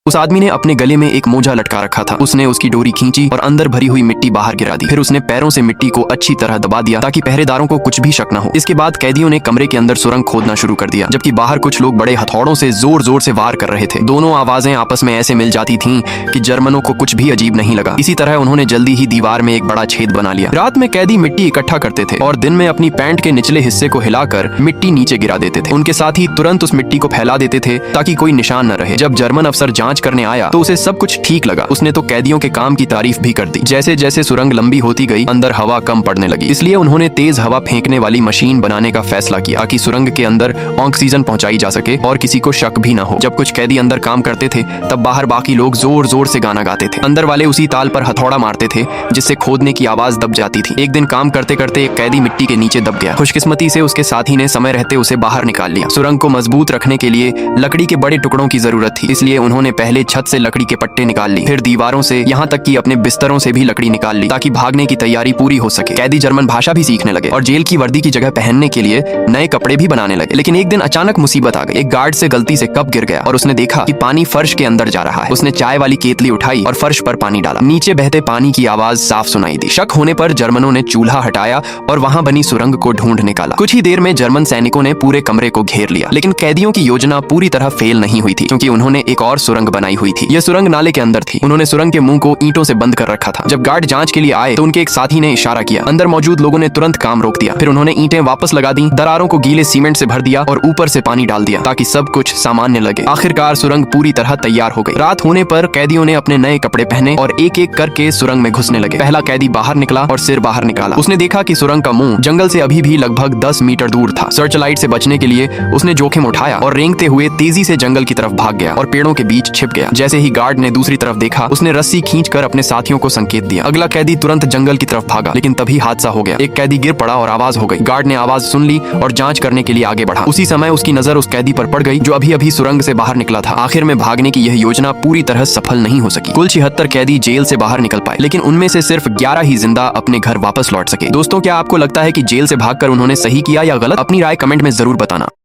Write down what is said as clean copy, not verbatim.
उस आदमी ने अपने गले में एक मोजा लटका रखा था। उसने उसकी डोरी खींची और अंदर भरी हुई मिट्टी बाहर गिरा दी। फिर उसने पैरों से मिट्टी को अच्छी तरह दबा दिया ताकि पहरेदारों को कुछ भी शक न हो। इसके बाद कैदियों ने कमरे के अंदर सुरंग खोदना शुरू कर दिया, जबकि बाहर कुछ लोग बड़े हथौड़ों से जोर जोर से वार कर रहे थे। दोनों आवाजें आपस में ऐसे मिल जाती थीं कि जर्मनों को कुछ भी अजीब नहीं लगा। इसी तरह उन्होंने जल्दी ही दीवार में एक बड़ा छेद बना लिया। रात में कैदी मिट्टी इकट्ठा करते थे और दिन में अपनी पैंट के निचले हिस्से को हिलाकर मिट्टी नीचे गिरा देते थे। उनके साथ ही तुरंत उस मिट्टी को फैला देते थे ताकि कोई निशान न रहे। जब जर्मन अफसर जांच करने आया तो उसे सब कुछ ठीक लगा। उसने तो कैदियों के काम की तारीफ भी कर दी। जैसे जैसे सुरंग लंबी होती गई, अंदर हवा कम पड़ने लगी। इसलिए उन्होंने तेज हवा फेंकने वाली मशीन बनाने का फैसला किया ताकि सुरंग के अंदर ऑक्सीजन पहुंचाई जा सके और किसी को शक भी न हो। जब कुछ कैदी अंदर काम करते थे तब बाहर बाकी लोग जोर जोर से गाना गाते थे। अंदर वाले उसी ताल पर हथौड़ा मारते थे जिससे खोदने की आवाज दब जाती थी। एक दिन काम करते करते एक कैदी मिट्टी के नीचे दब गया। खुशकिस्मती से उसके साथी ने समय रहते उसे बाहर निकाल लिया। सुरंग को मजबूत रखने के लिए लकड़ी के बड़े टुकड़ों की जरूरत थी, इसलिए उन्होंने पहले छत से लकड़ी के पट्टे निकाल ली, फिर दीवारों से, यहाँ तक कि अपने बिस्तरों से भी लकड़ी निकाल ली ताकि भागने की तैयारी पूरी हो सके। कैदी जर्मन भाषा भी सीखने लगे और जेल की वर्दी की जगह पहनने के लिए नए कपड़े भी बनाने लगे। लेकिन एक दिन अचानक मुसीबत आ गई। एक गार्ड से गलती से कप गिर गया और उसने देखा कि पानी फर्श के अंदर जा रहा है। उसने चाय वाली केतली उठाई और फर्श पर पानी डाला। नीचे बहते पानी की आवाज साफ सुनाई दी। शक होने पर जर्मनों ने चूल्हा हटाया और वहां बनी सुरंग को ढूंढ निकाला। कुछ ही देर में जर्मन सैनिकों ने पूरे कमरे को घेर लिया। लेकिन कैदियों की योजना पूरी तरह फेल नहीं हुई थी, क्योंकि उन्होंने एक और सुरंग बनाई हुई थी। यह सुरंग नाले के अंदर थी। उन्होंने सुरंग के मुंह को ईंटों से बंद कर रखा था। जब गार्ड जांच के लिए आए तो उनके एक साथी ने इशारा किया। अंदर मौजूद लोगों ने तुरंत काम रोक दिया। फिर उन्होंने ईंटें वापस लगा दी, दरारों को गीले सीमेंट से भर दिया और ऊपर से पानी डाल दिया ताकि सब कुछ सामान्य लगे। आखिरकार सुरंग पूरी तरह तैयार हो गई। रात होने पर कैदियों ने अपने नए कपड़े पहने और एक एक करके सुरंग में घुसने लगे। पहला कैदी बाहर निकला और सिर बाहर निकाला। उसने देखा कि सुरंग का मुंह जंगल से अभी भी लगभग 10 मीटर दूर था। सर्च लाइट से बचने के लिए उसने जोखिम उठाया और रेंगते हुए तेजी से जंगल की तरफ भाग गया और पेड़ों के बीच छिप गया। जैसे ही गार्ड ने दूसरी तरफ देखा, उसने रस्सी खींचकर अपने साथियों को संकेत दिया। अगला कैदी तुरंत जंगल की तरफ भागा, लेकिन तभी हादसा हो गया। एक कैदी गिर पड़ा और आवाज हो गई। गार्ड ने आवाज सुन ली और जांच करने के लिए आगे बढ़ा। उसी समय उसकी नजर उस कैदी पर पड़ गई जो अभी अभी सुरंग से बाहर निकला था। आखिर में भागने की यह योजना पूरी तरह सफल नहीं हो सकी। कुल 76 कैदी जेल से बाहर निकल पाए, लेकिन उनमें से सिर्फ 11 ही जिंदा अपने घर वापस लौट सके। दोस्तों, क्या आपको लगता है कि जेल से भागकर उन्होंने सही किया या गलत? अपनी राय कमेंट में जरूर बताना।